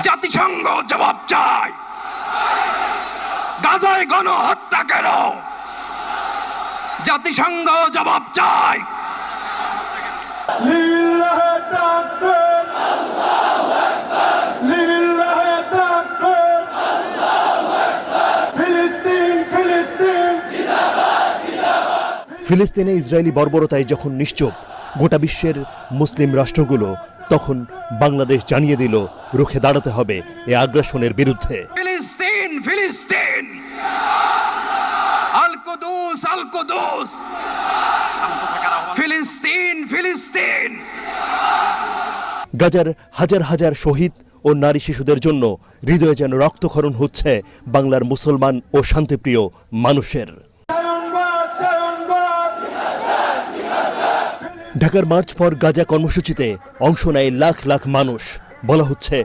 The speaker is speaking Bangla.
জাতিসংঘ জবাব চায়, গাজায় গণহত্যা কেন? জাতিসংঘ জবাব চায়। লিল্লাহে তাকবীর, আল্লাহু আকবার, লিল্লাহে তাকবীর, আল্লাহু আকবার, ফিলিস্তিন ফিলিস্তিন জিন্দাবাদ জিন্দাবাদ। ফিলিস্তিনে ইসরায়েলি বর্বরতায় যখন নিশ্চুপ গোটা বিশ্বের মুসলিম রাষ্ট্রগুলো, তখন বাংলাদেশ জানিয়ে দিল রুখে দাঁড়াতে হবে এই আগ্রাসনের বিরুদ্ধে। ফিলিস্তিন ফিলিস্তিন, আল কুদুস আল কুদুস, ফিলিস্তিন ফিলিস্তিন। গাজার হাজার হাজার শহীদ ও নারী শিশুদের জন্য হৃদয়ে যেন রক্তক্ষরণ হচ্ছে বাংলার মুসলমান ও শান্তিপ্রিয় মানুষের। ঢাকার মার্চ ফর গাজা কর্মসূচিতে অংশ নেয় লাখ লাখ মানুষ। বলা হচ্ছে